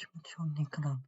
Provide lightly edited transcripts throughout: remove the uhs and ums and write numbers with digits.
темный экран.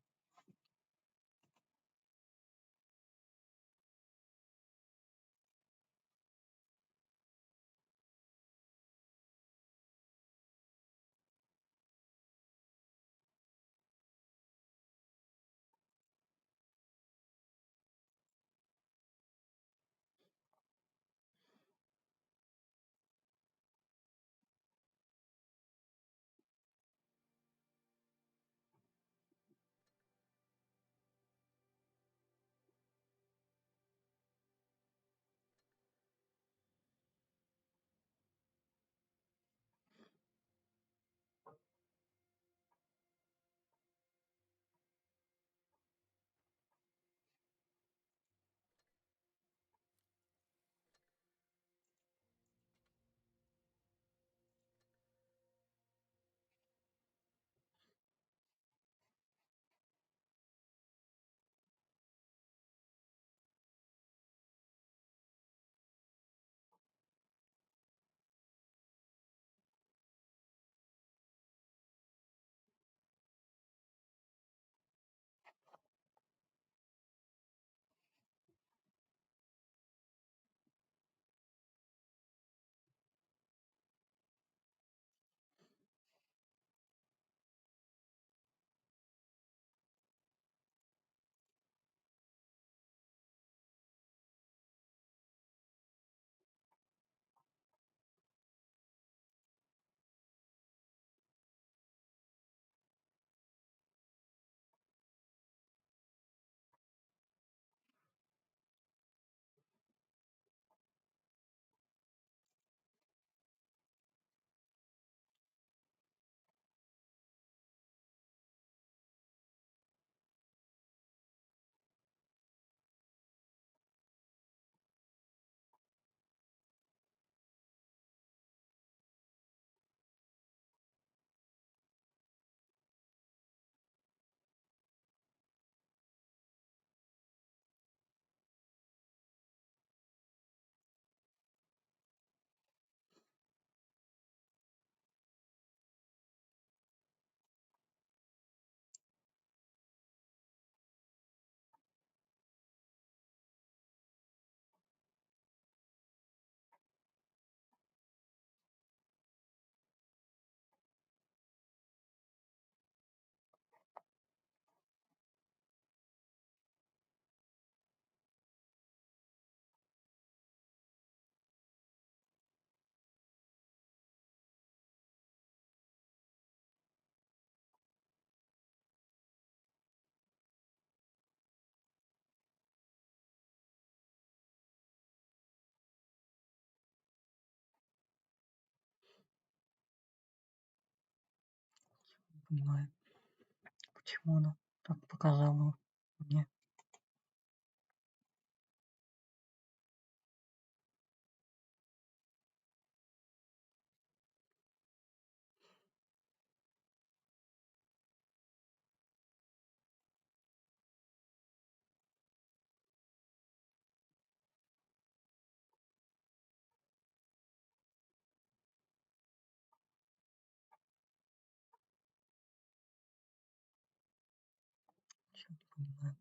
Не понимаю, почему она так показала мне. Чё не понимаю.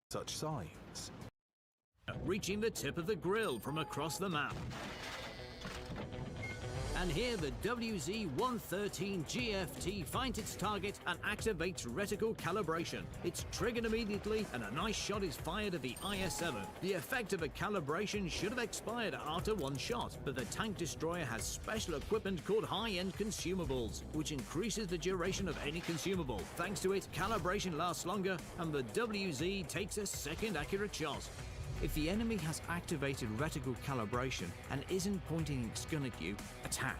Such signs. Reaching the tip of the grill from across the map. And here the WZ-113 GFT finds its target and activates reticle calibration. It's triggered immediately and a nice shot is fired at the IS-7. The effect of a calibration should have expired after one shot, but the tank destroyer has special equipment called high-end consumables, which increases the duration of any consumable. Thanks to it, calibration lasts longer and the WZ takes a second accurate shot. If the enemy has activated reticle calibration and isn't pointing its gun at you, attack.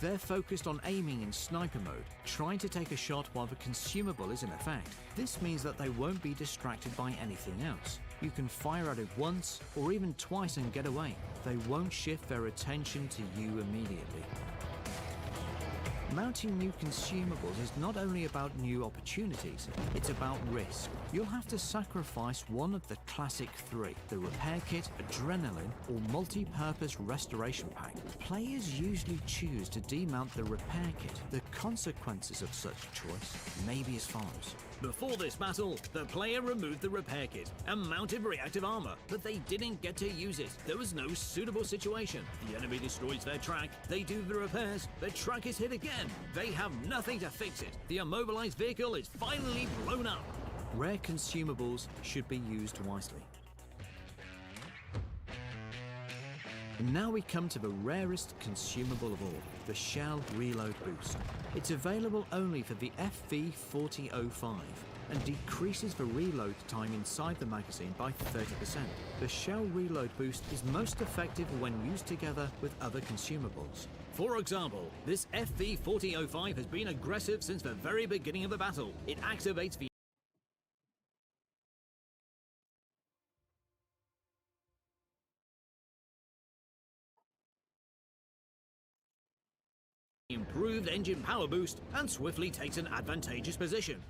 They're focused on aiming in sniper mode, trying to take a shot while the consumable is in effect. This means that they won't be distracted by anything else. You can fire at it once or even twice and get away. They won't shift their attention to you immediately. Mounting new consumables is not only about new opportunities, it's about risk. You'll have to sacrifice one of the classic three: the repair kit, adrenaline, or multi-purpose restoration pack. Players usually choose to demount the repair kit. The consequences of such choice may be as follows. Before this battle, the player removed the repair kit and mounted reactive armor, but they didn't get to use it. There was no suitable situation. The enemy destroys their track, they do the repairs, the track is hit again. They have nothing to fix it. The immobilized vehicle is finally blown up. Rare consumables should be used wisely. And now we come to the rarest consumable of all, the Shell Reload Boost. It's available only for the FV4005 and decreases the reload time inside the magazine by 30%. The Shell Reload Boost is most effective when used together with other consumables. For example, this FV4005 has been aggressive since the very beginning of the battle. It activates the improved engine power boost and swiftly takes an advantageous position.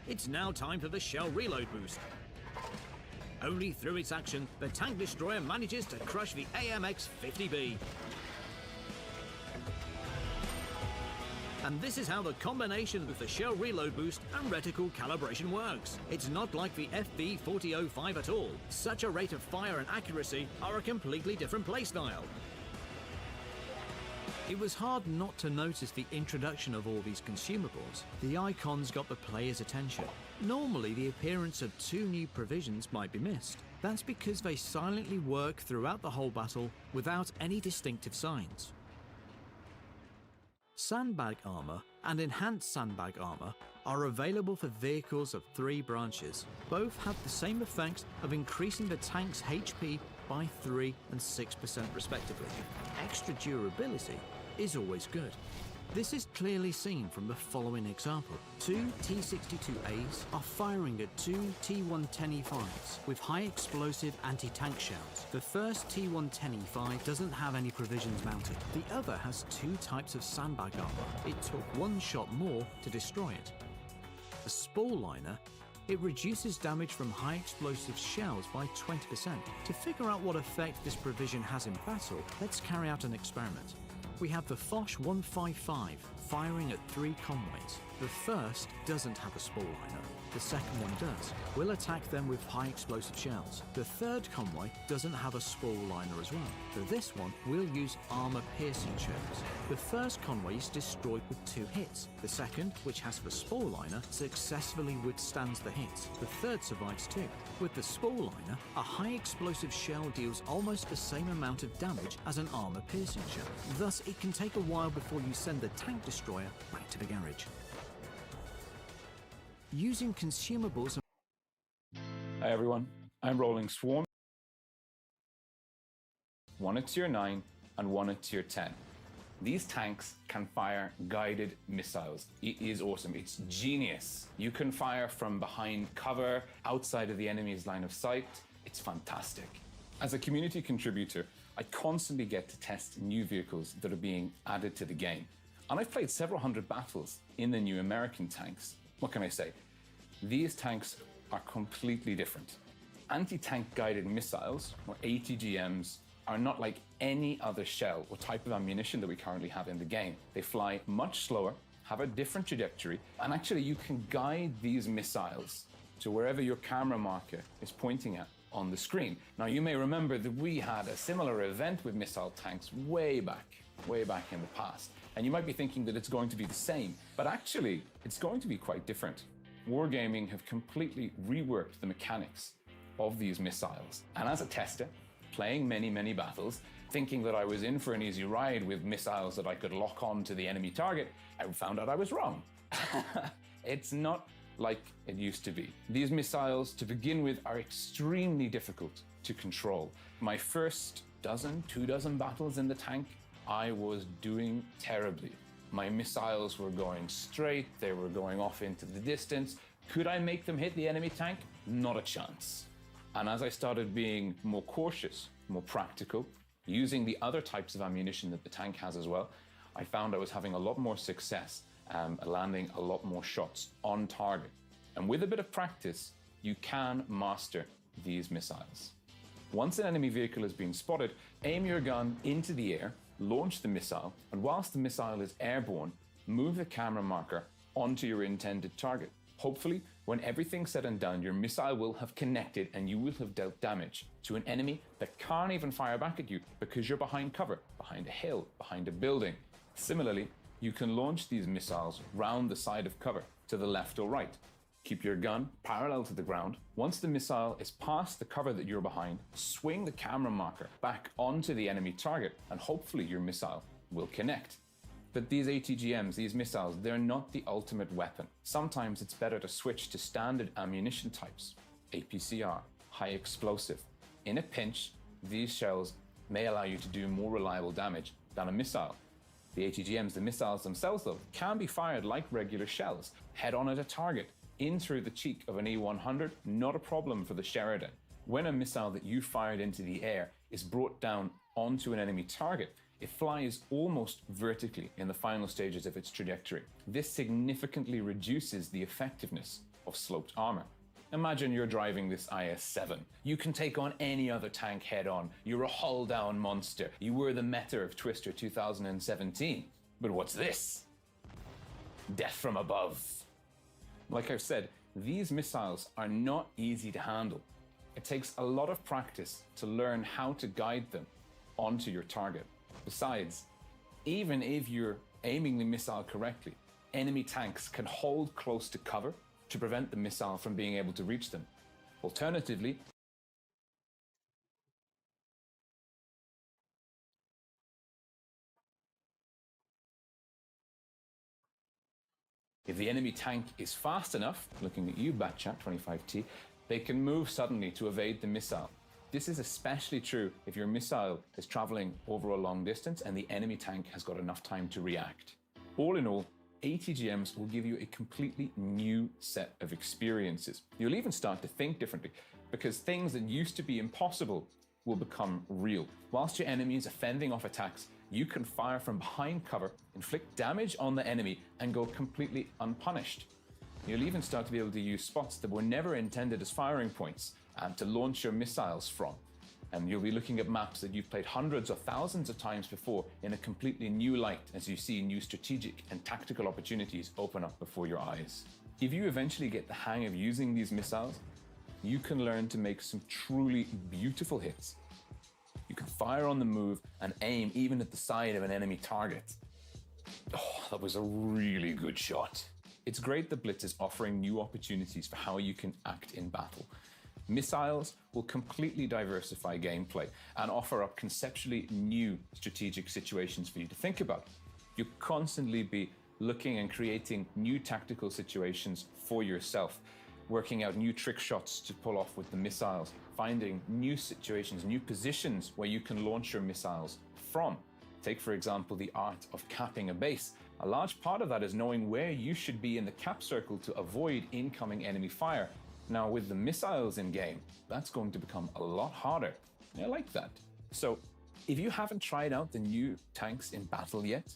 It's now time for the Shell Reload Boost. Only through its action, the tank destroyer manages to crush the AMX-50B. And this is how the combination of the Shell Reload Boost and reticle calibration works. It's not like the FV4005 at all. Such a rate of fire and accuracy are a completely different playstyle. It was hard not to notice the introduction of all these consumables. The icons got the player's attention. Normally, the appearance of two new provisions might be missed. That's because they silently work throughout the whole battle without any distinctive signs. Sandbag armor and enhanced sandbag armor are available for vehicles of three branches. Both have the same effect of increasing the tank's HP by 3 and 6% respectively. Extra durability is always good. This is clearly seen from the following example. Two T-62As are firing at two T-110E5s with high explosive anti-tank shells. The first T-110E5 doesn't have any provisions mounted. The other has two types of sandbag armor. It took one shot more to destroy it. A spall liner, it reduces damage from high explosive shells by 20%. To figure out what effect this provision has in battle, let's carry out an experiment. We have the Foch 155 firing at 3 convoys. The first doesn't have a spall liner. The second one does. We'll attack them with high explosive shells. The third convoy doesn't have a spall liner as well. For this one, we'll use armor piercing shells. The first convoy is destroyed with 2 hits. The second, which has the spall liner, successfully withstands the hits. The third survives too. With the spall liner, a high explosive shell deals almost the same amount of damage as an armor piercing shell. Thus, it can take a while before you send the tank destroyer back to the garage. Using consumables. Hi everyone, I'm Rolling Swarm. One at tier 9 and one at tier 10. These tanks can fire guided missiles. It is awesome, it's genius. You can fire from behind cover, outside of the enemy's line of sight. It's fantastic. As a community contributor, I constantly get to test new vehicles that are being added to the game. And I've played several hundred battles in the new American tanks. What can I say? These tanks are completely different. Anti-tank guided missiles, or ATGMs, are not like any other shell or type of ammunition that we currently have in the game. They fly much slower, have a different trajectory, and actually you can guide these missiles to wherever your camera marker is pointing at on the screen. Now you may remember that we had a similar event with missile tanks way back. way back in the past. And you might be thinking that it's going to be the same, but actually it's going to be quite different. Wargaming have completely reworked the mechanics of these missiles. And as a tester, playing many battles, thinking that I was in for an easy ride with missiles that I could lock on to the enemy target, I found out I was wrong. It's not like it used to be. These missiles, to begin with, are extremely difficult to control. My first two dozen battles in the tank, I was doing terribly. My missiles were going straight, they were going off into the distance. Could I make them hit the enemy tank? Not a chance. And as I started being more cautious, more practical, using the other types of ammunition that the tank has as well, I found I was having a lot more success, landing a lot more shots on target. And with a bit of practice, you can master these missiles. Once an enemy vehicle has been spotted, aim your gun into the air, launch the missile, and whilst the missile is airborne, move the camera marker onto your intended target. Hopefully, when everything's said and done, your missile will have connected and you will have dealt damage to an enemy that can't even fire back at you because you're behind cover, behind a hill, behind a building. Similarly, you can launch these missiles round the side of cover to the left or right. Keep your gun parallel to the ground. Once the missile is past the cover that you're behind, swing the camera marker back onto the enemy target and hopefully your missile will connect. But these ATGMs, these missiles, they're not the ultimate weapon. Sometimes it's better to switch to standard ammunition types, APCR, high explosive. In a pinch, these shells may allow you to do more reliable damage than a missile. The ATGMs, the missiles themselves though, can be fired like regular shells, head on at a target, in through the cheek of an E100, not a problem for the Sheridan. When a missile that you fired into the air is brought down onto an enemy target, it flies almost vertically in the final stages of its trajectory. This significantly reduces the effectiveness of sloped armor. Imagine you're driving this IS-7. You can take on any other tank head on. You're a hull-down monster. You were the meta of Twister 2017. But what's this? Death from above. Like I've said, these missiles are not easy to handle. It takes a lot of practice to learn how to guide them onto your target. Besides, even if you're aiming the missile correctly, enemy tanks can hold close to cover to prevent the missile from being able to reach them. Alternatively, if the enemy tank is fast enough, looking at you, Batchat25T, they can move suddenly to evade the missile. This is especially true if your missile is traveling over a long distance and the enemy tank has got enough time to react. All in all, ATGMs will give you a completely new set of experiences. You'll even start to think differently because things that used to be impossible will become real. Whilst your enemy is fending off attacks, you can fire from behind cover, inflict damage on the enemy, and go completely unpunished. You'll even start to be able to use spots that were never intended as firing points to launch your missiles from. And you'll be looking at maps that you've played hundreds or thousands of times before in a completely new light as you see new strategic and tactical opportunities open up before your eyes. If you eventually get the hang of using these missiles, you can learn to make some truly beautiful hits. You can fire on the move and aim even at the side of an enemy target. Oh, that was a really good shot. It's great that Blitz is offering new opportunities for how you can act in battle. Missiles will completely diversify gameplay and offer up conceptually new strategic situations for you to think about. You'll constantly be looking and creating new tactical situations for yourself, working out new trick shots to pull off with the missiles, finding new situations, new positions where you can launch your missiles from. Take, for example, the art of capping a base. A large part of that is knowing where you should be in the cap circle to avoid incoming enemy fire. Now, with the missiles in game, that's going to become a lot harder. I like that. So, if you haven't tried out the new tanks in battle yet,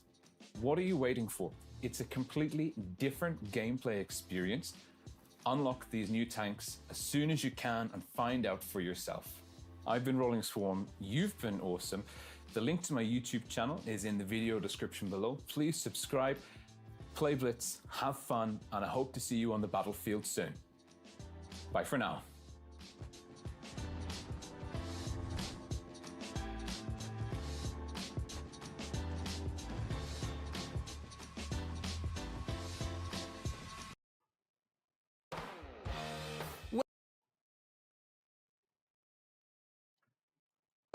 what are you waiting for? It's a completely different gameplay experience. Unlock these new tanks as soon as you can and find out for yourself. I've been Rolling Swarm, you've been awesome. The link to my YouTube channel is in the video description below. Please subscribe, play Blitz, have fun, and I hope to see you on the battlefield soon. Bye for now.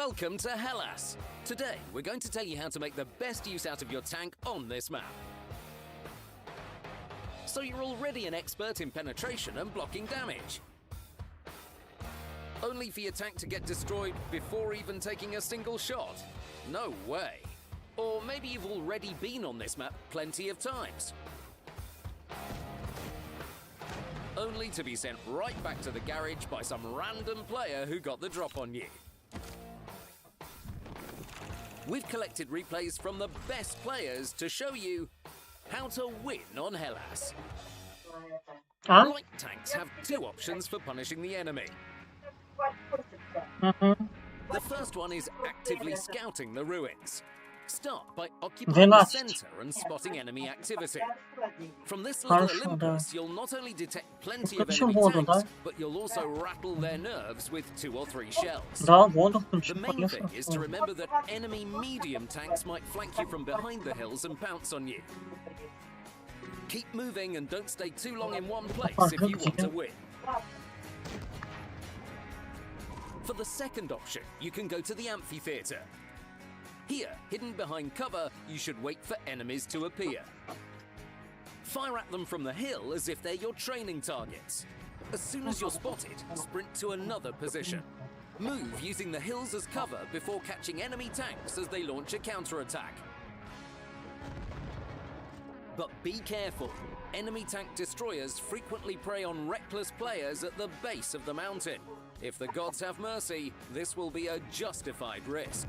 Welcome to Hellas! Today, we're going to tell you how to make the best use out of your tank on this map. So you're already an expert in penetration and blocking damage. Only for your tank to get destroyed before even taking a single shot? No way. Or maybe you've already been on this map plenty of times. Only to be sent right back to the garage by some random player who got the drop on you. We've collected replays from the best players to show you how to win on Hellas. А? Light tanks have two options for punishing the enemy. The first one is actively scouting the ruins. Start by occupying the center and spotting enemy activity. From this little Хорошо, Olympus, да. you'll not only detect plenty of Включи enemy воду, tanks, да? but you'll also rattle their nerves with 2 or 3 shells. Да, воду The включи, main thing конечно. is to remember that enemy medium tanks might flank you from behind the hills and pounce on you. Keep moving and don't stay too long in one place if you want to win. For the second option, you can go to the amphitheater. Here, hidden behind cover, you should wait for enemies to appear. Fire at them from the hill as if they're your training targets. As soon as you're spotted, sprint to another position. Move using the hills as cover before catching enemy tanks as they launch a counterattack. But be careful. Enemy tank destroyers frequently prey on reckless players at the base of the mountain. If the gods have mercy, this will be a justified risk.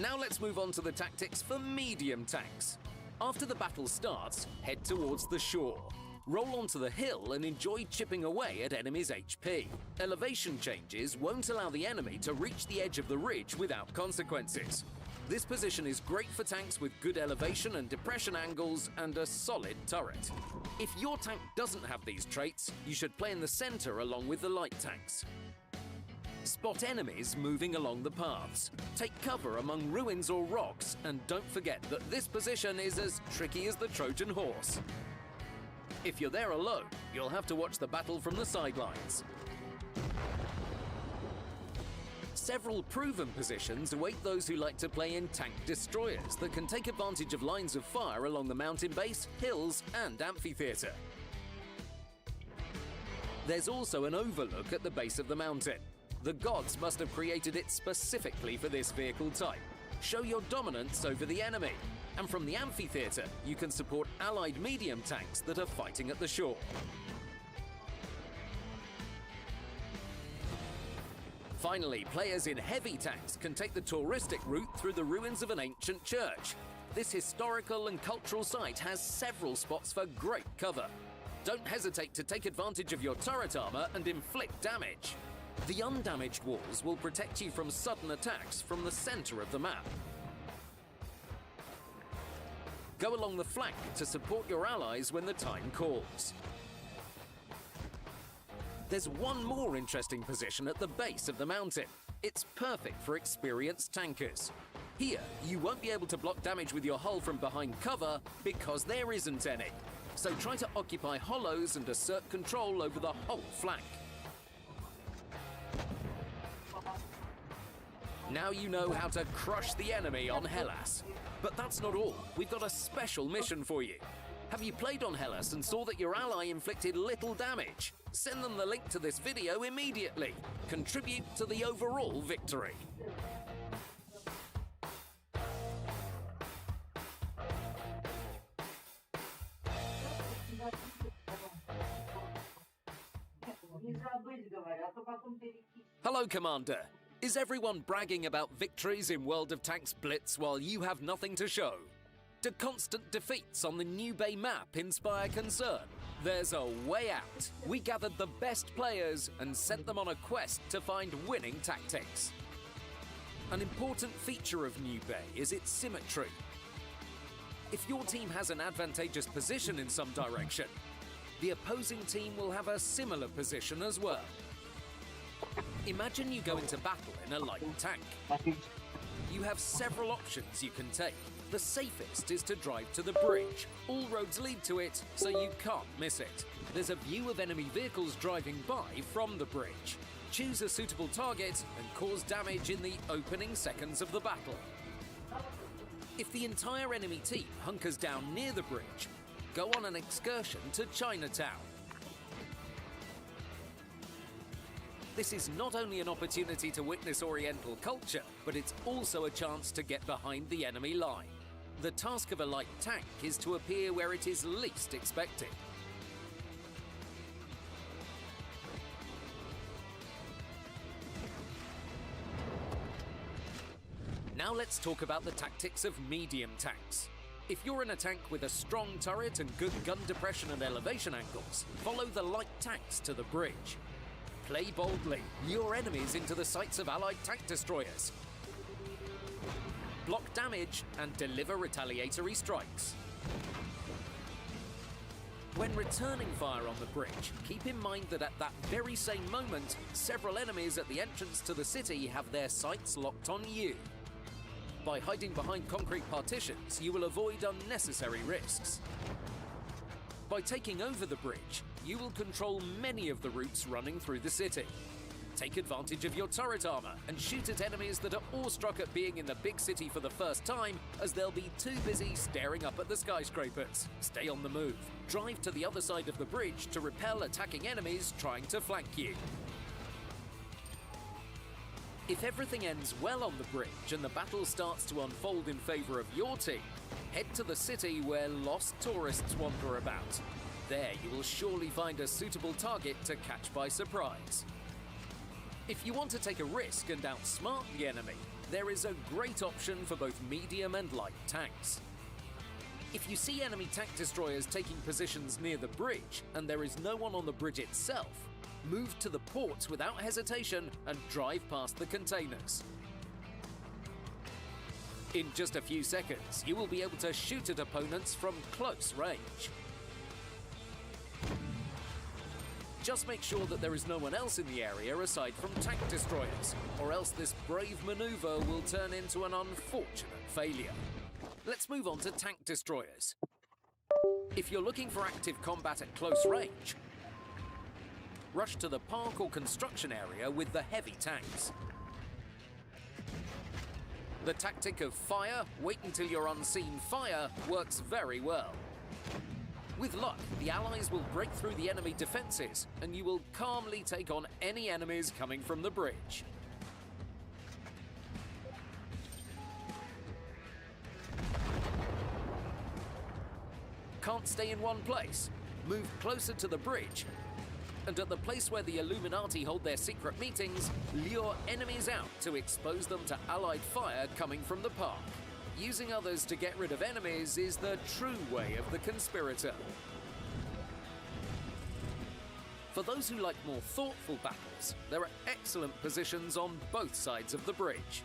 Now let's move on to the tactics for medium tanks. After the battle starts, head towards the shore. Roll onto the hill and enjoy chipping away at enemies' HP. Elevation changes won't allow the enemy to reach the edge of the ridge without consequences. This position is great for tanks with good elevation and depression angles and a solid turret. If your tank doesn't have these traits, you should play in the center along with the light tanks. Spot enemies moving along the paths. Take cover among ruins or rocks, and don't forget that this position is as tricky as the Trojan horse. If you're there alone, you'll have to watch the battle from the sidelines. Several proven positions await those who like to play in tank destroyers that can take advantage of lines of fire along the mountain base, hills, and amphitheater. There's also an overlook at the base of the mountain. The gods must have created it specifically for this vehicle type. Show your dominance over the enemy. And from the amphitheater, you can support allied medium tanks that are fighting at the shore. Finally, players in heavy tanks can take the touristic route through the ruins of an ancient church. This historical and cultural site has several spots for great cover. Don't hesitate to take advantage of your turret armor and inflict damage. The undamaged walls will protect you from sudden attacks from the center of the map. Go along the flank to support your allies when the time calls. There's one more interesting position at the base of the mountain. It's perfect for experienced tankers. Here, you won't be able to block damage with your hull from behind cover because there isn't any. So try to occupy hollows and assert control over the whole flank. Now you know how to crush the enemy on Hellas. But that's not all. We've got a special mission for you. Have you played on Hellas and saw that your ally inflicted little damage? Send them the link to this video immediately. Contribute to the overall victory. Hello, Commander. Is everyone bragging about victories in World of Tanks Blitz while you have nothing to show? Do constant defeats on the New Bay map inspire concern? There's a way out. We gathered the best players and sent them on a quest to find winning tactics. An important feature of New Bay is its symmetry. If your team has an advantageous position in some direction, the opposing team will have a similar position as well. Imagine you go into battle in a light tank. You have several options you can take. The safest is to drive to the bridge. All roads lead to it, so you can't miss it. There's a view of enemy vehicles driving by from the bridge. Choose a suitable target and cause damage in the opening seconds of the battle. If the entire enemy team hunkers down near the bridge, go on an excursion to Chinatown. This is not only an opportunity to witness Oriental culture, but it's also a chance to get behind the enemy line. The task of a light tank is to appear where it is least expected. Now let's talk about the tactics of medium tanks. If you're in a tank with a strong turret and good gun depression and elevation angles, follow the light tanks to the bridge. Play boldly, lure enemies into the sights of allied tank destroyers. Block damage and deliver retaliatory strikes. When returning fire on the bridge, keep in mind that at that very same moment, several enemies at the entrance to the city have their sights locked on you. By hiding behind concrete partitions, you will avoid unnecessary risks. By taking over the bridge, you will control many of the routes running through the city. Take advantage of your turret armor and shoot at enemies that are awestruck at being in the big city for the first time, as they'll be too busy staring up at the skyscrapers. Stay on the move. Drive to the other side of the bridge to repel attacking enemies trying to flank you. If everything ends well on the bridge and the battle starts to unfold in favor of your team, head to the city where lost tourists wander about. There you will surely find a suitable target to catch by surprise. If you want to take a risk and outsmart the enemy, there is a great option for both medium and light tanks. If you see enemy tank destroyers taking positions near the bridge and there is no one on the bridge itself, move to the ports without hesitation and drive past the containers. In just a few seconds, you will be able to shoot at opponents from close range. Just make sure that there is no one else in the area aside from tank destroyers, or else this brave maneuver will turn into an unfortunate failure. Let's move on to tank destroyers. If you're looking for active combat at close range, rush to the park or construction area with the heavy tanks. The tactic of fire, wait until you're unseen fire, works very well. With luck, the allies will break through the enemy defenses, and you will calmly take on any enemies coming from the bridge. Can't stay in one place? Move closer to the bridge, and at the place where the Illuminati hold their secret meetings, lure enemies out to expose them to allied fire coming from the park. Using others to get rid of enemies is the true way of the conspirator. For those who like more thoughtful battles, there are excellent positions on both sides of the bridge.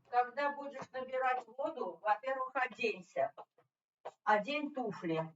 Когда будешь набирать воду, во-первых, оденься. Одень туфли.